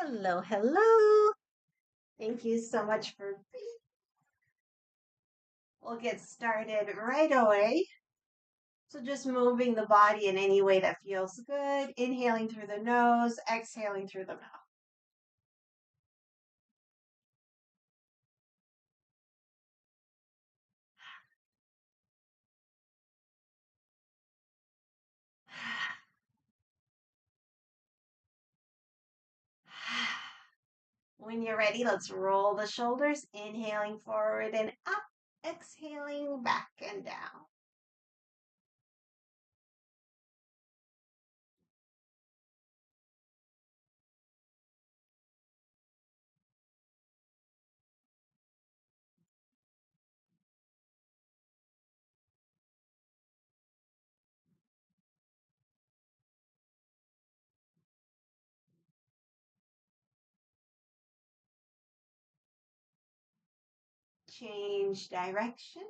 Hello, hello. Thank you so much for being. We'll get started right away. So just moving the body in any way that feels good. Inhaling through the nose, exhaling through the mouth. When you're ready, let's roll the shoulders, inhaling forward and up, exhaling back and down. Change direction.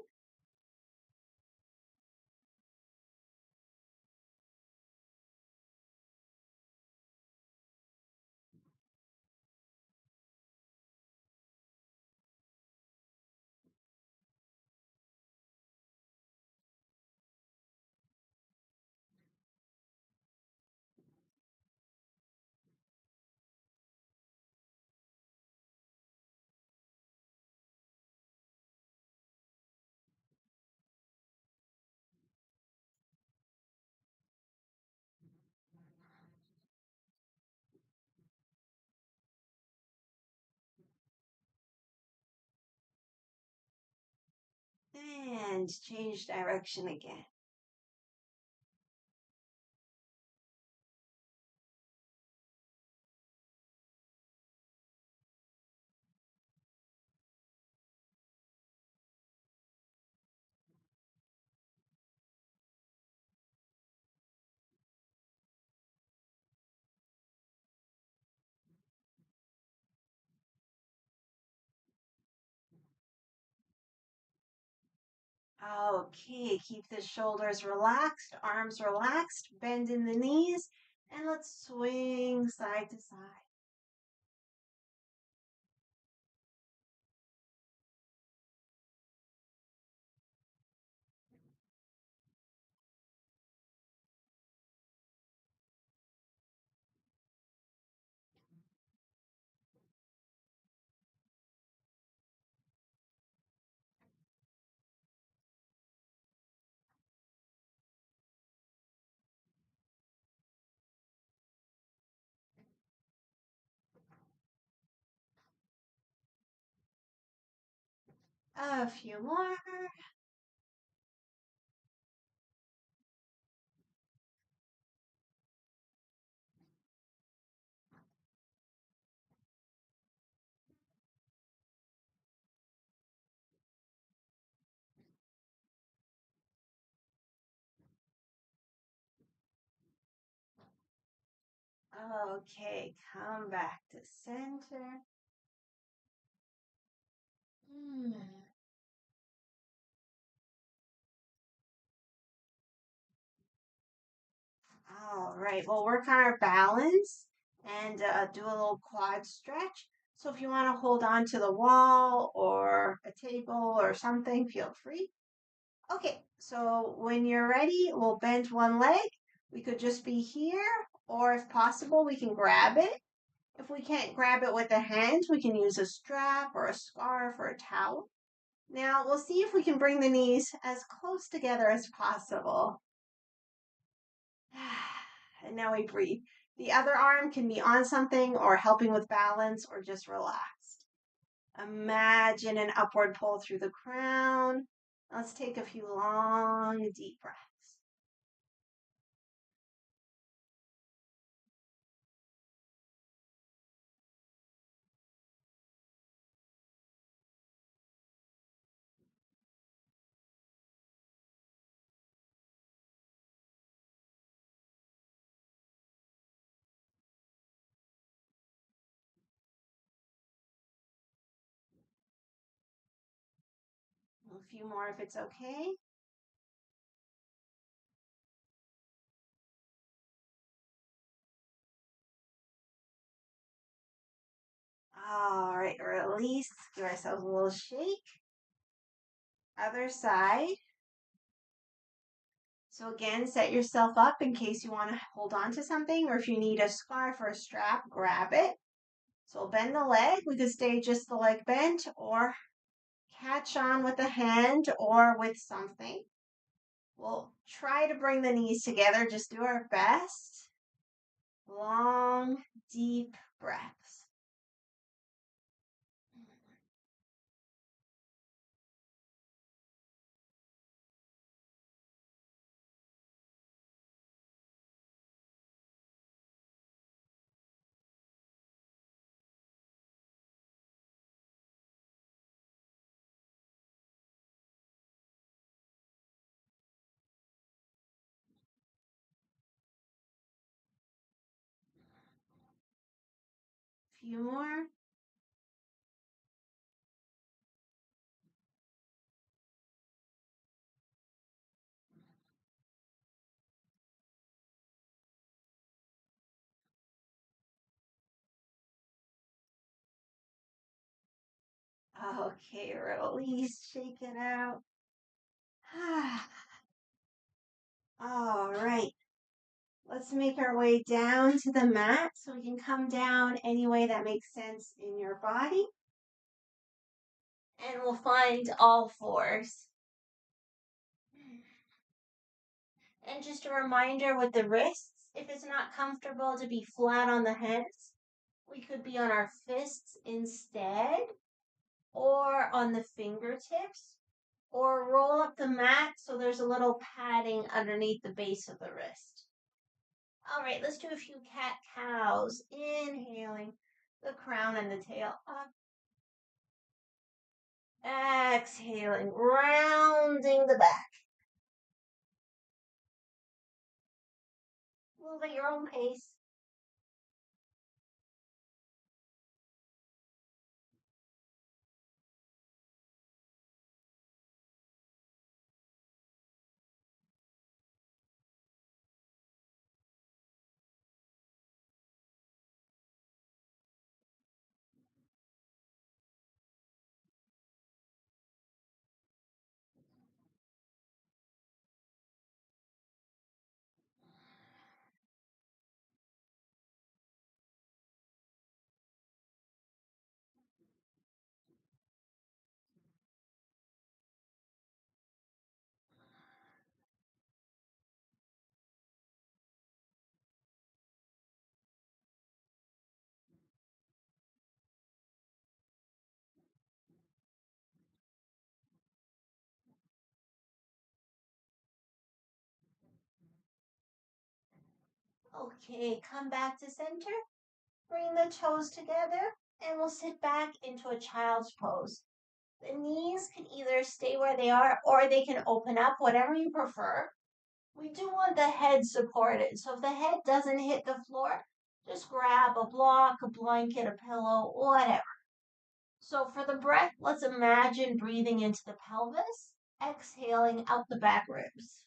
And change direction again. Okay, keep the shoulders relaxed, arms relaxed, bend in the knees, and let's swing side to side. A few more. Okay, come back to center. Hmm. All right, we'll work on our balance and do a little quad stretch. So if you want to hold on to the wall or a table or something, feel free. Okay, so when you're ready, we'll bend one leg. We could just be here, or if possible, we can grab it. If we can't grab it with the hands, we can use a strap or a scarf or a towel. Now, we'll see if we can bring the knees as close together as possible. And now we breathe. The other arm can be on something or helping with balance or just relaxed. Imagine an upward pull through the crown. Let's take a few long, deep breaths. A few more if it's okay. All right, release. Give ourselves a little shake. Other side. So again, set yourself up in case you want to hold on to something, or if you need a scarf or a strap, grab it. So we'll bend the leg. We could stay just the leg bent or catch on with a hand or with something. We'll try to bring the knees together, just do our best. Long, deep breaths. Few more. Okay, release, shake it out. All right. Let's make our way down to the mat so we can come down any way that makes sense in your body. And we'll find all fours. And just a reminder with the wrists, if it's not comfortable to be flat on the hands, we could be on our fists instead, or on the fingertips, or roll up the mat so there's a little padding underneath the base of the wrist. All right, let's do a few cat-cows. Inhaling the crown and the tail up. Exhaling, rounding the back. Move at your own pace. Okay, come back to center. Bring the toes together and we'll sit back into a child's pose. The knees can either stay where they are or they can open up, whatever you prefer. We do want the head supported. So if the head doesn't hit the floor, just grab a block, a blanket, a pillow, whatever. So for the breath, let's imagine breathing into the pelvis, exhaling out the back ribs.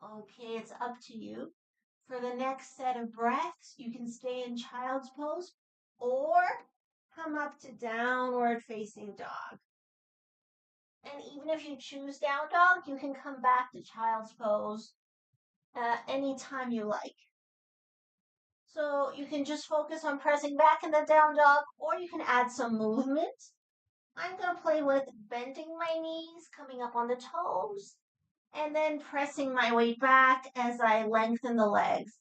Okay, it's up to you. For the next set of breaths, you can stay in child's pose or come up to downward facing dog. And even if you choose down dog, you can come back to child's pose anytime you like. So you can just focus on pressing back in the down dog, or you can add some movement. I'm going to play with bending my knees, coming up on the toes, and then pressing my weight back as I lengthen the legs.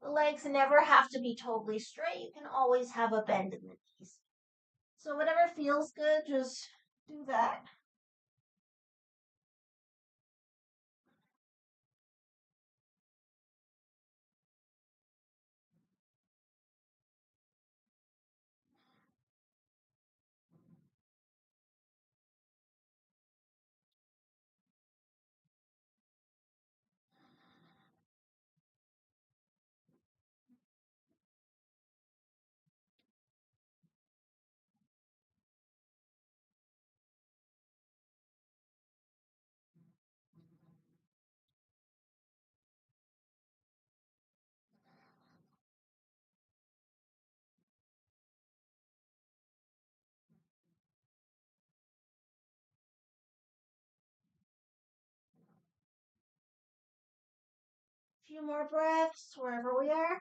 The legs never have to be totally straight. You can always have a bend in the knees. So whatever feels good, just do that. A few more breaths wherever we are.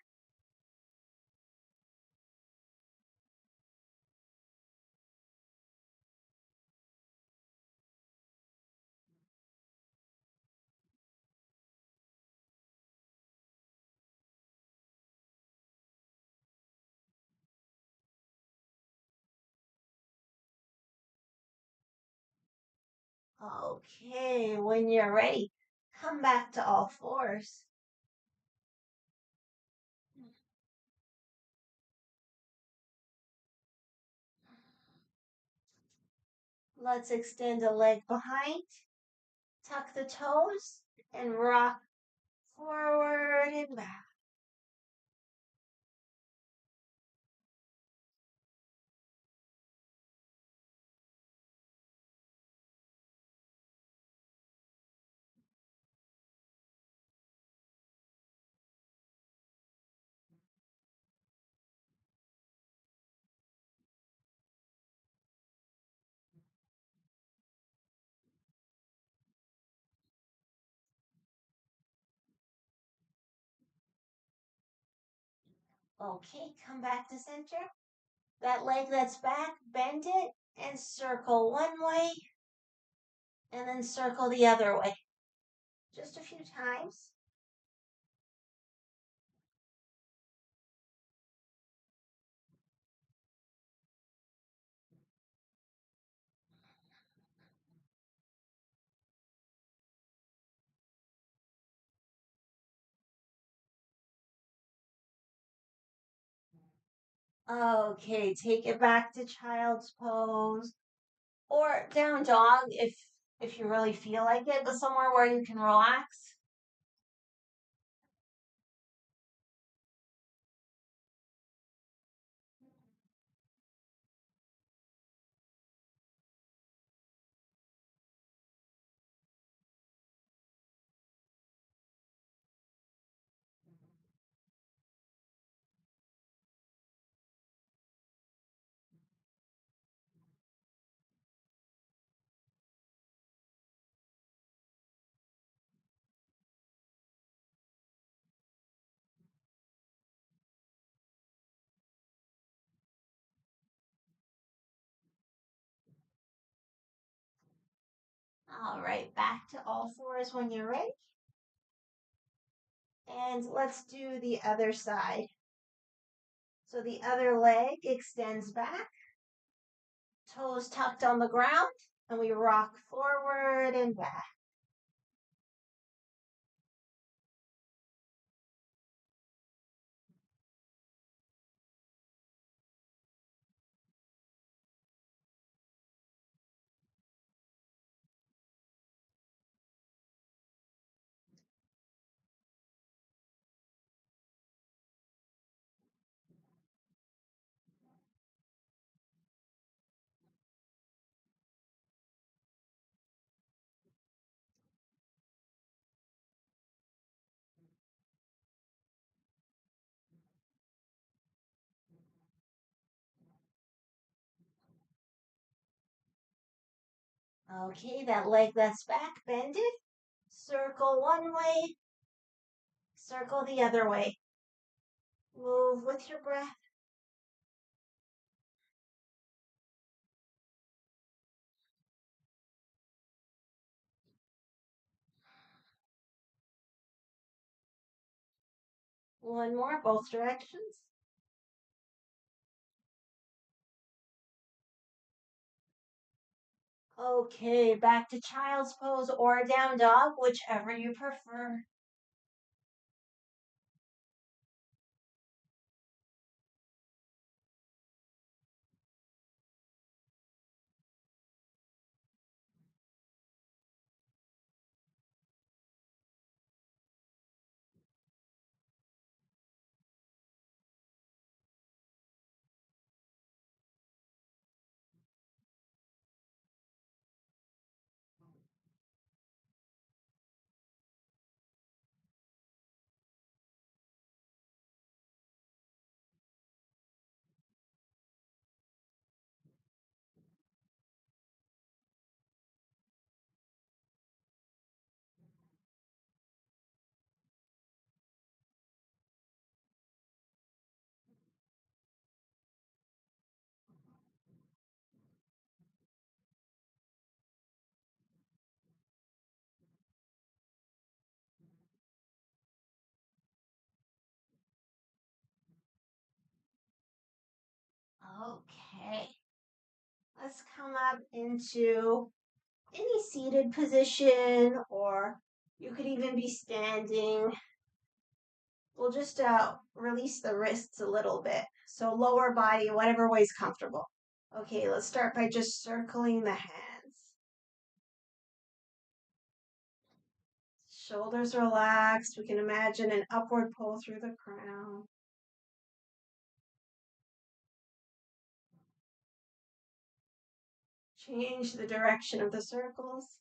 Okay, when you're ready, come back to all fours. Let's extend a leg behind, tuck the toes, and rock forward and back. Okay, come back to center. That leg that's back, bend it and circle one way and then circle the other way. Just a few times. Okay, take it back to child's pose or down dog if you really feel like it, but somewhere where you can relax. All right, back to all fours when you're ready. And let's do the other side. So the other leg extends back, toes tucked on the ground, and we rock forward and back. Okay, that leg that's back, bend it. Circle one way, circle the other way. Move with your breath. One more, both directions. Okay, back to child's pose or down dog, whichever you prefer. Okay, let's come up into any seated position, or you could even be standing. We'll just release the wrists a little bit. So lower body, whatever way is comfortable. Okay, let's start by just circling the hands. Shoulders relaxed. We can imagine an upward pull through the crown. Change the direction of the circles.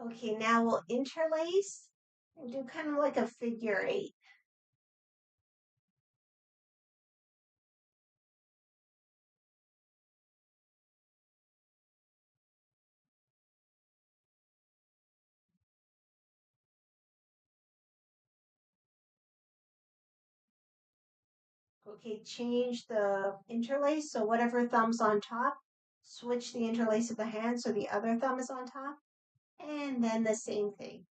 Okay, now we'll interlace and do kind of like a figure eight. Okay, change the interlace. So whatever thumb's on top, switch the interlace of the hand so the other thumb is on top. And then the same thing.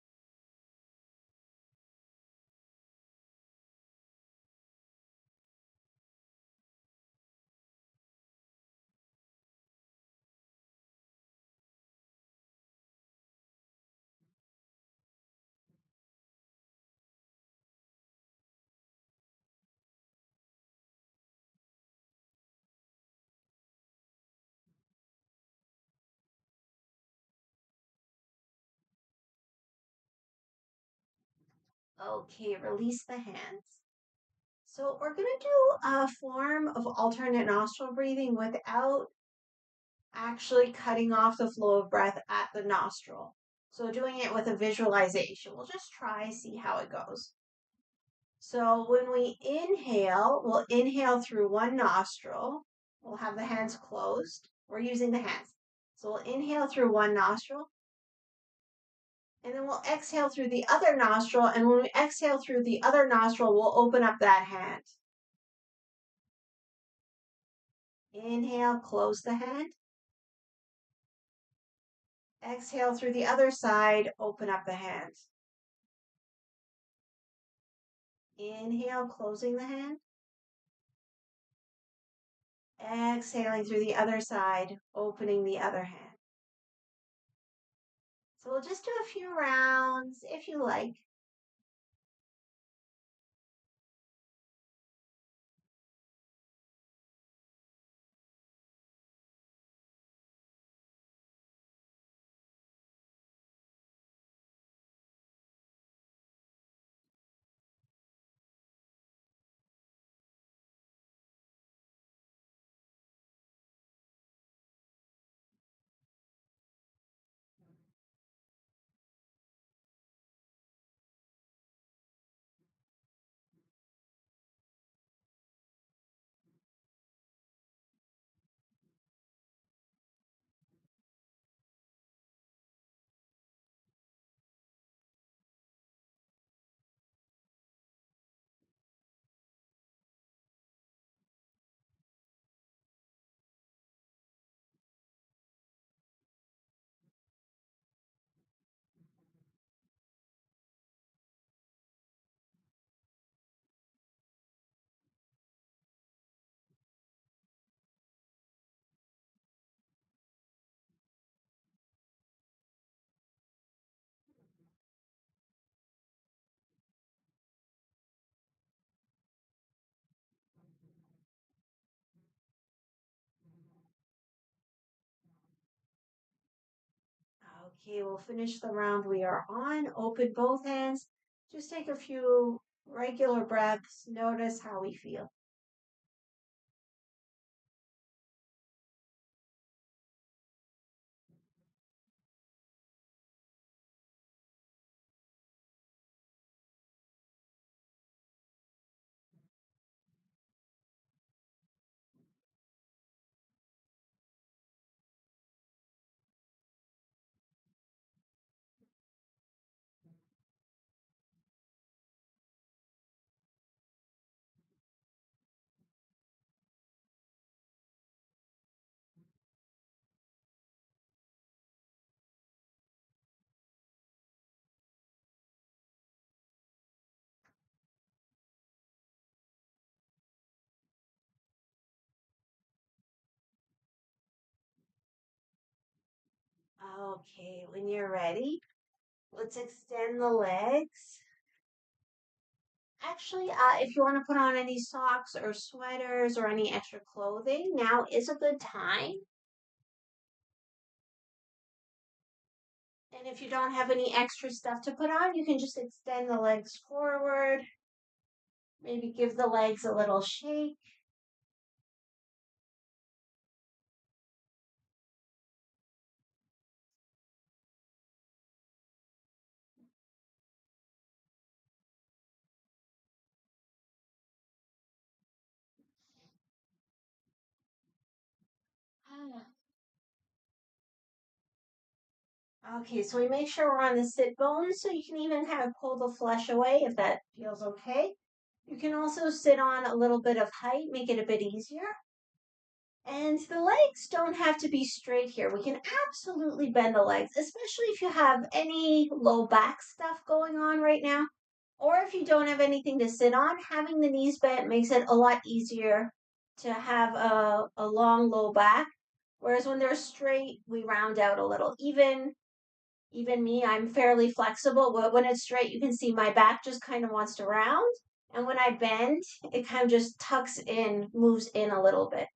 Okay, release the hands. So we're going to do a form of alternate nostril breathing without actually cutting off the flow of breath at the nostril. So doing it with a visualization. We'll just try, see how it goes. So when we inhale, we'll inhale through one nostril. We'll have the hands closed. We're using the hands. So we'll inhale through one nostril, and then we'll exhale through the other nostril. And when we exhale through the other nostril, we'll open up that hand. Inhale, close the hand. Exhale through the other side, open up the hand. Inhale, closing the hand. Exhaling through the other side, opening the other hand. So we'll just do a few rounds if you like. Okay, we'll finish the round we are on. Open both hands. Just take a few regular breaths. Notice how we feel. Okay, when you're ready, let's extend the legs. Actually, if you want to put on any socks or sweaters or any extra clothing, now is a good time. And if you don't have any extra stuff to put on, you can just extend the legs forward. Maybe give the legs a little shake. Okay, so we make sure we're on the sit bones, so you can even kind of pull the flesh away if that feels okay. You can also sit on a little bit of height, make it a bit easier. And the legs don't have to be straight here. We can absolutely bend the legs, especially if you have any low back stuff going on right now. Or if you don't have anything to sit on, having the knees bent makes it a lot easier to have a long low back. Whereas when they're straight, we round out a little. Even me, I'm fairly flexible. When it's straight, you can see my back just kind of wants to round. And when I bend, it kind of just tucks in, moves in a little bit.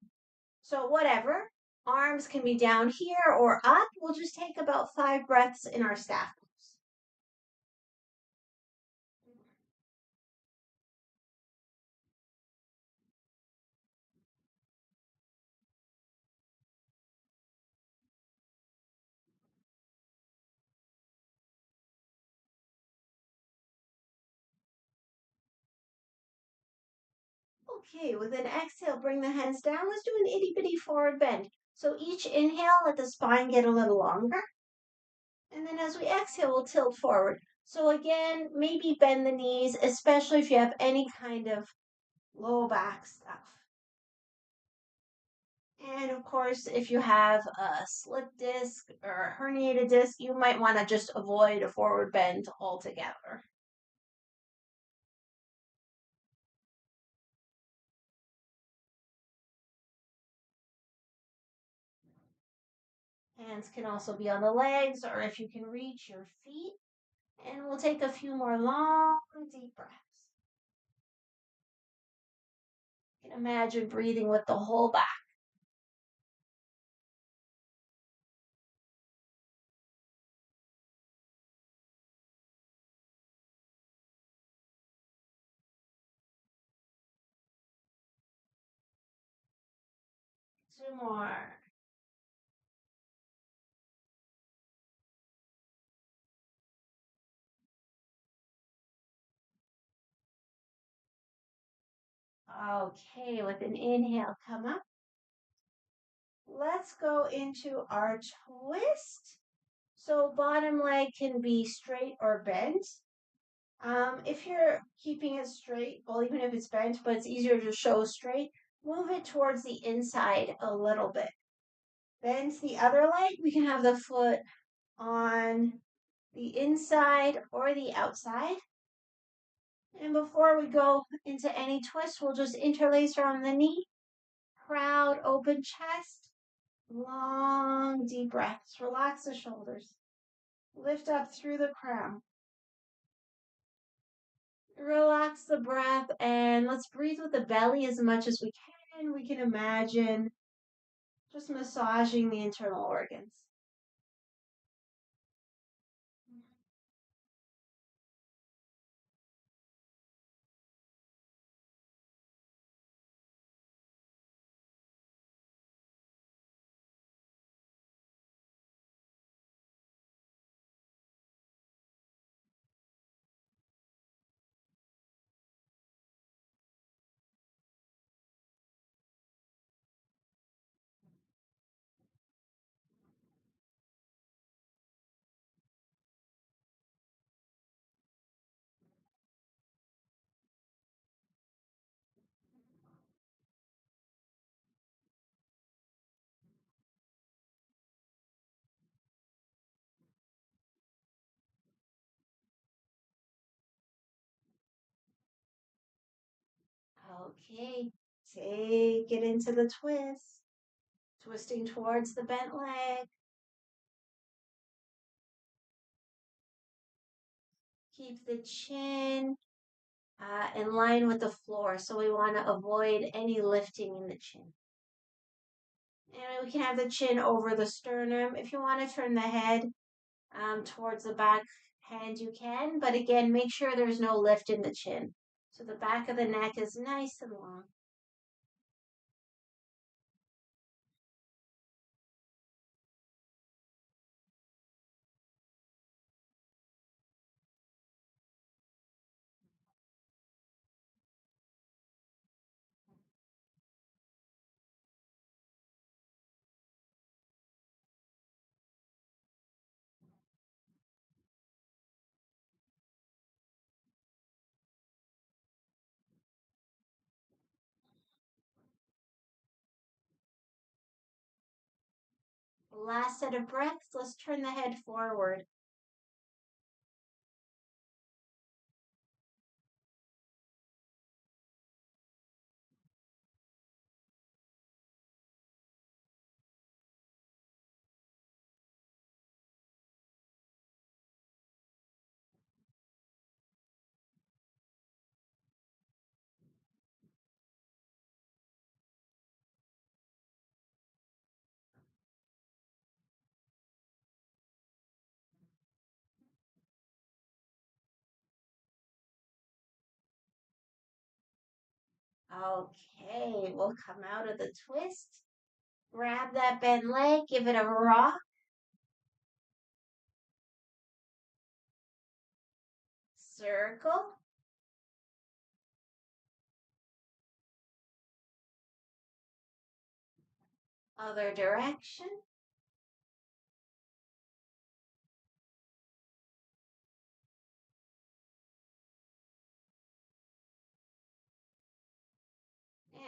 So whatever. Arms can be down here or up. We'll just take about 5 breaths in our staff pose. Okay, with an exhale, bring the hands down. Let's do an itty bitty forward bend. So each inhale, let the spine get a little longer. And then as we exhale, we'll tilt forward. So again, maybe bend the knees, especially if you have any kind of low back stuff. And of course, if you have a slip disc or a herniated disc, you might want to just avoid a forward bend altogether. Hands can also be on the legs or if you can reach your feet. And we'll take a few more long, deep breaths. You can imagine breathing with the whole back. 2 more. Okay, with an inhale, come up. Let's go into our twist. So bottom leg can be straight or bent. If you're keeping it straight, well, even if it's bent, but it's easier to show straight, move it towards the inside a little bit. Bend the other leg. We can have the foot on the inside or the outside. And before we go into any twist, we'll just interlace around the knee. Proud, open chest. Long, deep breaths. Relax the shoulders. Lift up through the crown. Relax the breath and let's breathe with the belly as much as we can. We can imagine just massaging the internal organs. Okay, take it into the twist, twisting towards the bent leg. Keep the chin in line with the floor, so we want to avoid any lifting in the chin. And we can have the chin over the sternum. If you want to turn the head towards the back hand, you can, but again, make sure there's no lift in the chin. So the back of the neck is nice and long. Last set of breaths, let's turn the head forward. Okay, we'll come out of the twist. Grab that bent leg, give it a rock. Circle. Other direction.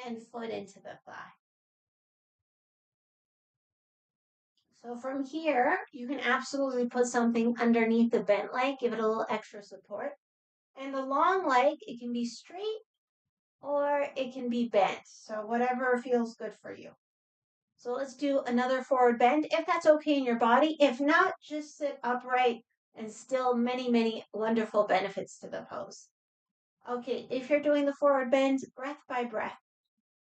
And foot into the thigh. So from here, you can absolutely put something underneath the bent leg, give it a little extra support. And the long leg, it can be straight or it can be bent. So whatever feels good for you. So let's do another forward bend if that's okay in your body. If not, just sit upright and still many, many wonderful benefits to the pose. Okay, if you're doing the forward bend, breath by breath.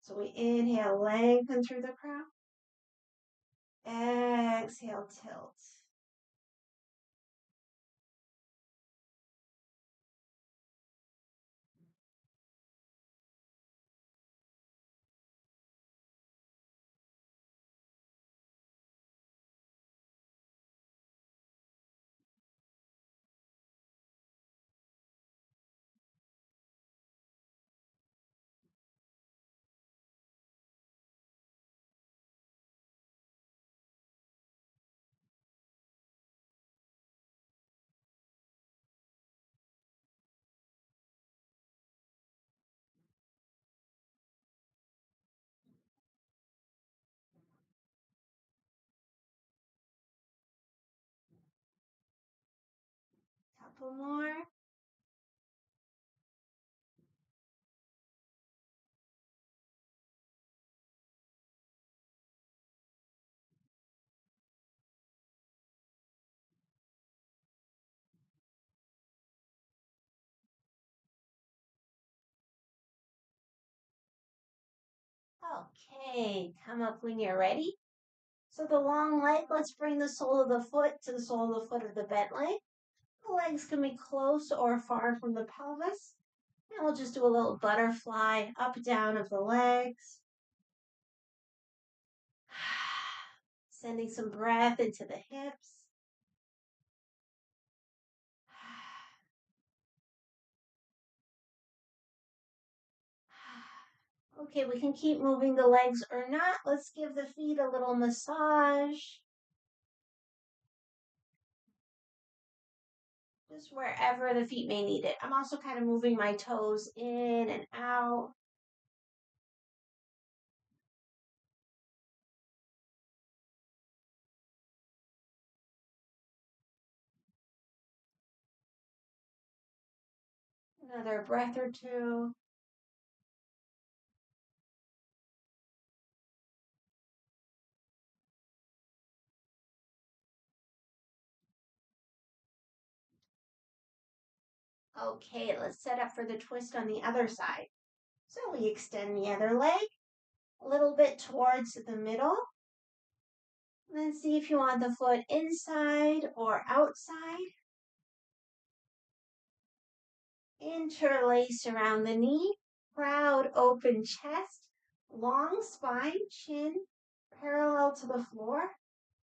So we inhale, lengthen through the crown. Exhale, tilt. Couple more. Okay, come up when you're ready. So the long leg, let's bring the sole of the foot to the sole of the foot of the bent leg. The legs can be close or far from the pelvis. And we'll just do a little butterfly up down of the legs. Sending some breath into the hips. Okay, we can keep moving the legs or not. Let's give the feet a little massage. Just wherever the feet may need it. I'm also kind of moving my toes in and out. Another breath or two. Okay, let's set up for the twist on the other side. So we extend the other leg a little bit towards the middle. Then see if you want the foot inside or outside. Interlace around the knee. Proud open chest. Long spine, chin parallel to the floor.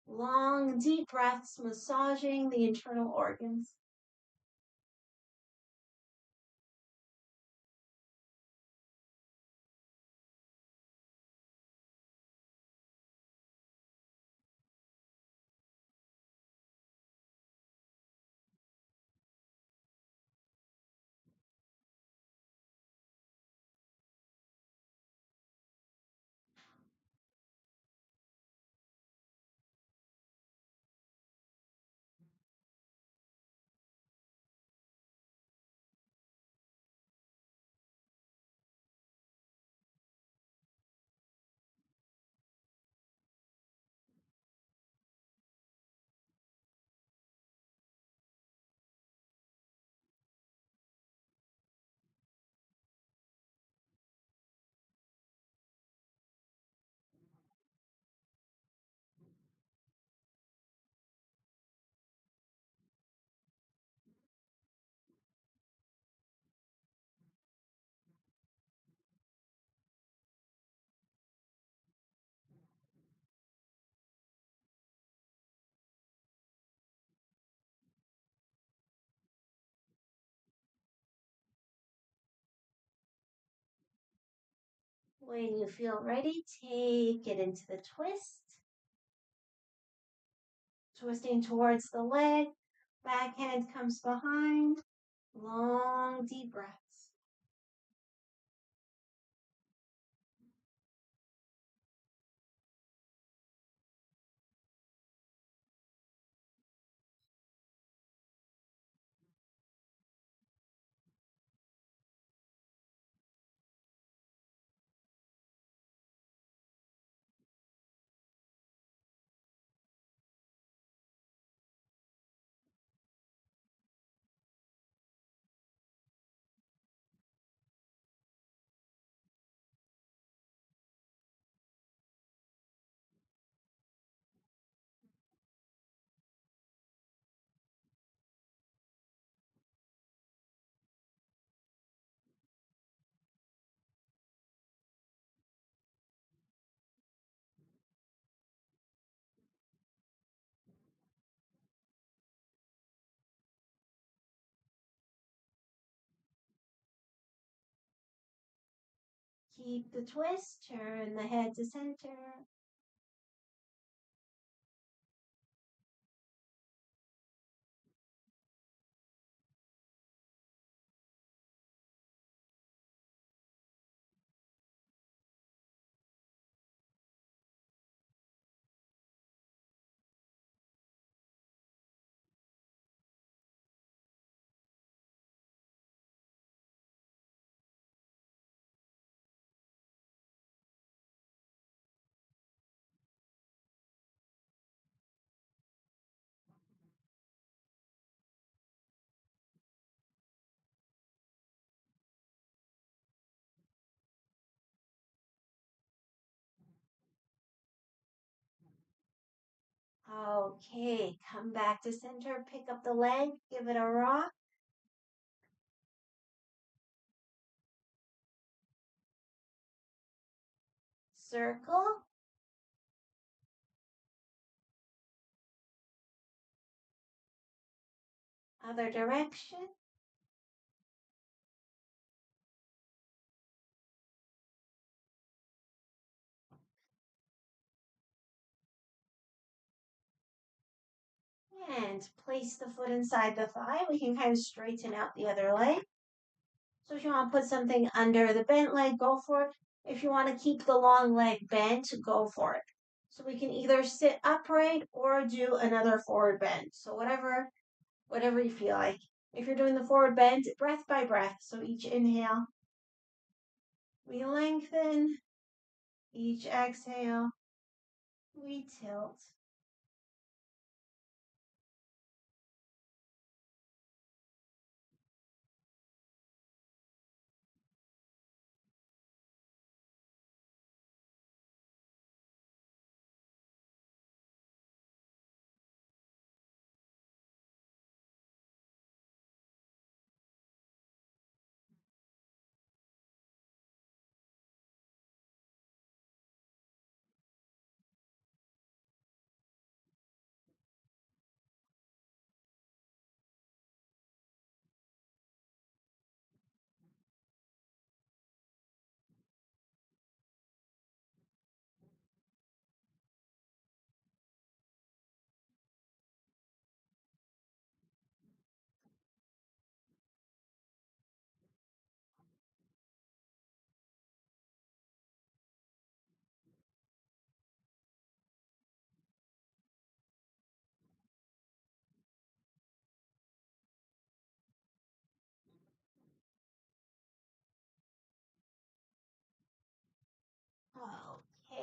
Long, deep breaths massaging the internal organs. When you feel ready, take it into the twist. Twisting towards the leg. Back hand comes behind. Long, deep breaths. Keep the twist. Turn the head to center. Okay, come back to center. Pick up the leg. Give it a rock. Circle. Other direction. And place the foot inside the thigh. We can kind of straighten out the other leg. So if you want to put something under the bent leg, go for it. If you want to keep the long leg bent, go for it. So we can either sit upright or do another forward bend. So whatever you feel like. If you're doing the forward bend, breath by breath. So each inhale, we lengthen. Each exhale, we tilt.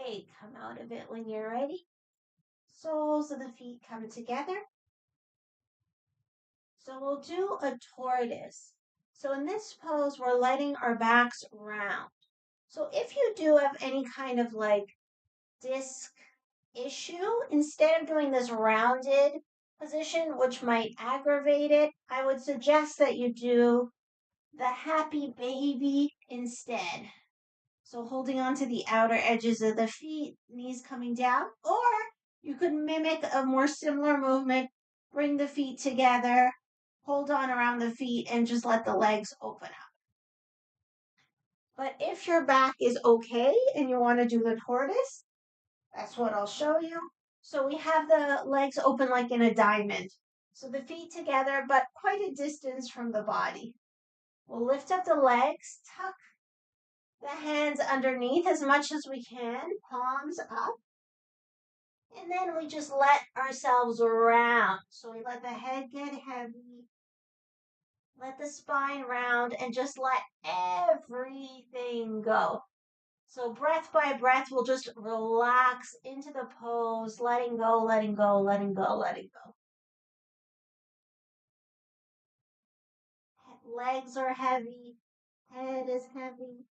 Great. Come out of it when you're ready. Soles of the feet come together. So we'll do a tortoise. So in this pose, we're letting our backs round. So if you do have any kind of like disc issue, instead of doing this rounded position, which might aggravate it, I would suggest that you do the happy baby instead. So holding on to the outer edges of the feet, knees coming down, or you could mimic a more similar movement, bring the feet together, hold on around the feet, and just let the legs open up. But if your back is okay and you want to do the tortoise, that's what I'll show you. So we have the legs open like in a diamond. So the feet together, but quite a distance from the body. We'll lift up the legs, tuck the hands underneath as much as we can, palms up. And then we just let ourselves round. So we let the head get heavy, let the spine round, and just let everything go. So breath by breath, we'll just relax into the pose, letting go, letting go, letting go, letting go. Legs are heavy, head is heavy.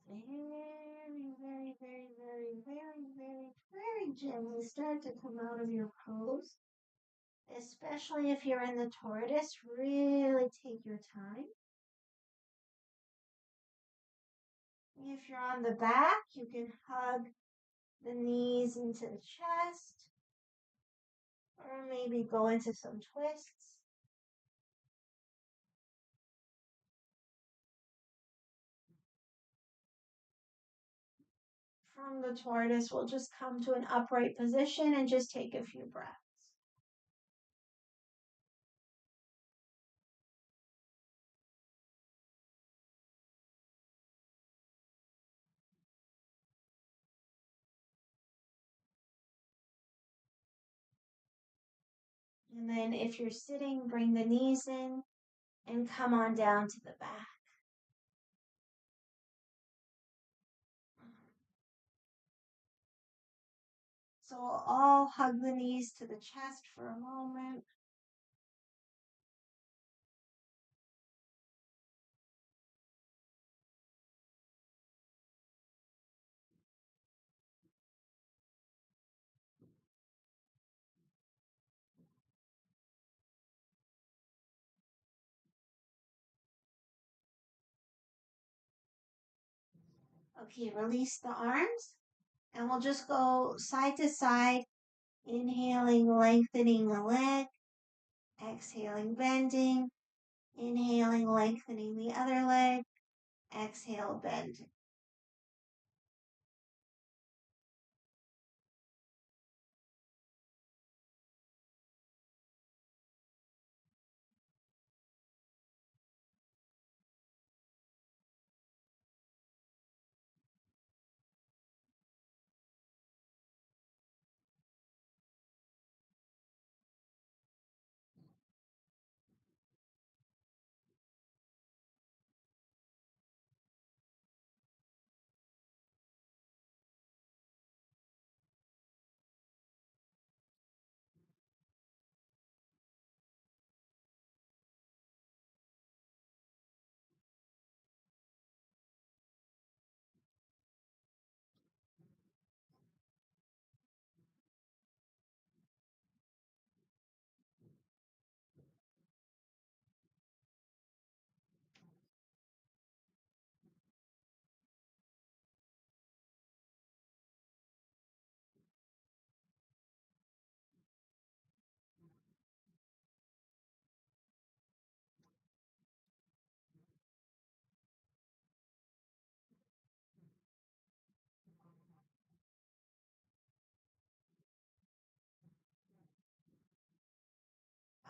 Very, very, very, very, very, very, very gently start to come out of your pose. Especially if you're in the tortoise, really take your time. If you're on the back, you can hug the knees into the chest, or maybe go into some twists. From the tortoise, we'll just come to an upright position and just take a few breaths. And then if you're sitting, bring the knees in and come on down to the back. So we'll all hug the knees to the chest for a moment. Okay, release the arms. And we'll just go side to side, inhaling, lengthening the leg, exhaling, bending, inhaling, lengthening the other leg, exhale, bending.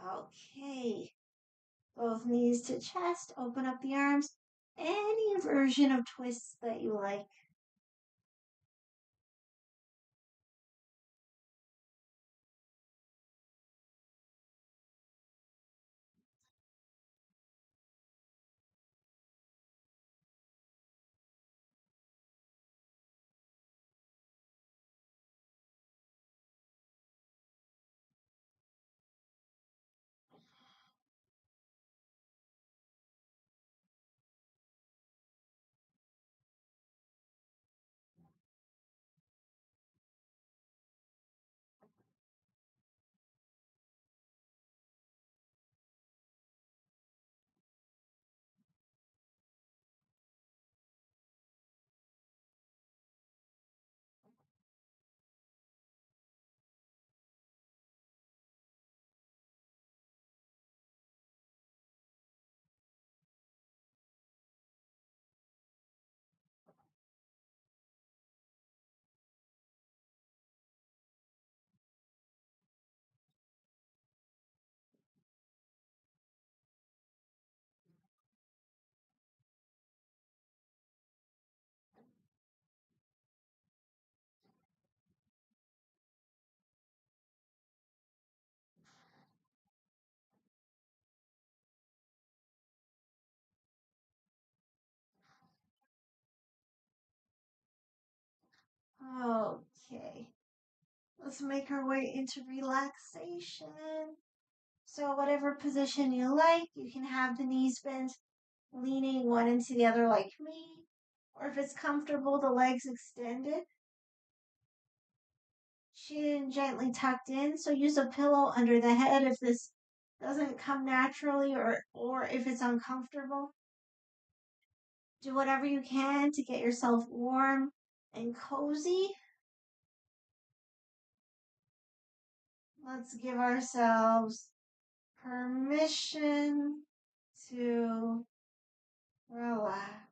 Okay, both knees to chest, open up the arms. Any version of twists that you like. Okay, let's make our way into relaxation. So, whatever position you like, you can have the knees bent leaning one into the other like me, or if it's comfortable, the legs extended, chin gently tucked in. So use a pillow under the head if this doesn't come naturally or if it's uncomfortable. Do whatever you can to get yourself warm and cozy. Let's give ourselves permission to relax.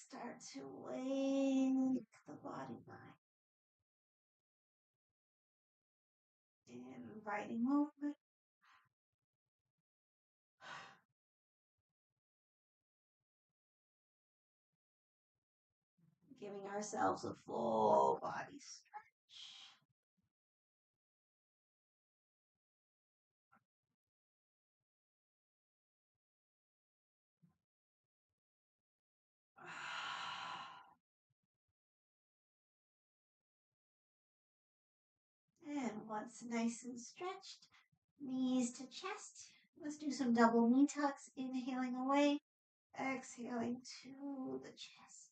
start to wake the body mind and inviting movement. Giving ourselves a full body stretch. And once nice and stretched, knees to chest. Let's do some double knee tucks, inhaling away, exhaling to the chest.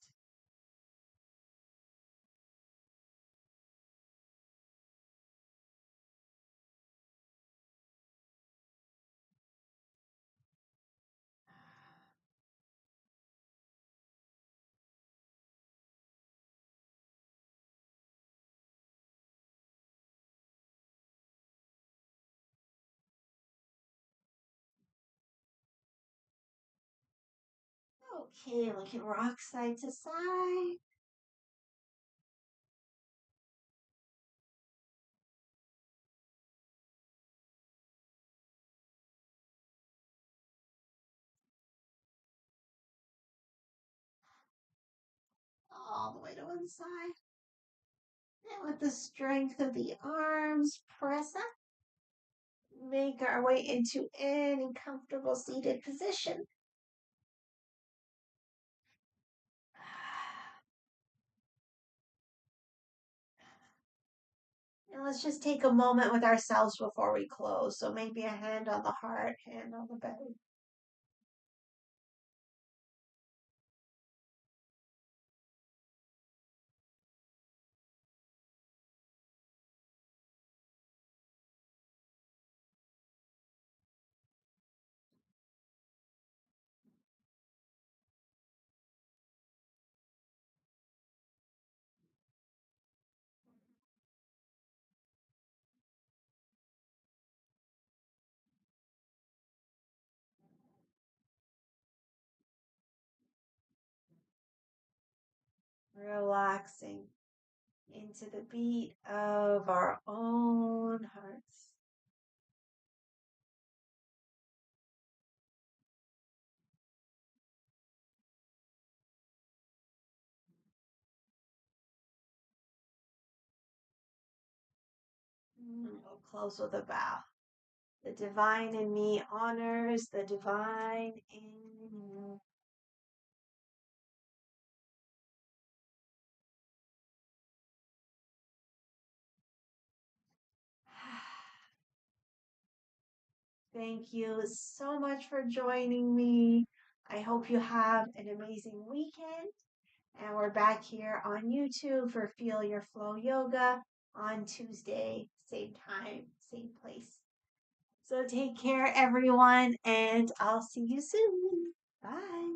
Okay, we can rock side to side. All the way to one side. And with the strength of the arms, press up. Make our way into any comfortable seated position. And let's just take a moment with ourselves before we close. So maybe a hand on the heart, hand on the belly. Relaxing into the beat of our own hearts. We'll close with a bow. The divine in me honors the divine in you. Thank you so much for joining me. I hope you have an amazing weekend. And we're back here on YouTube for Feel Your Flow Yoga on Tuesday, same time, same place. So take care, everyone, and I'll see you soon. Bye.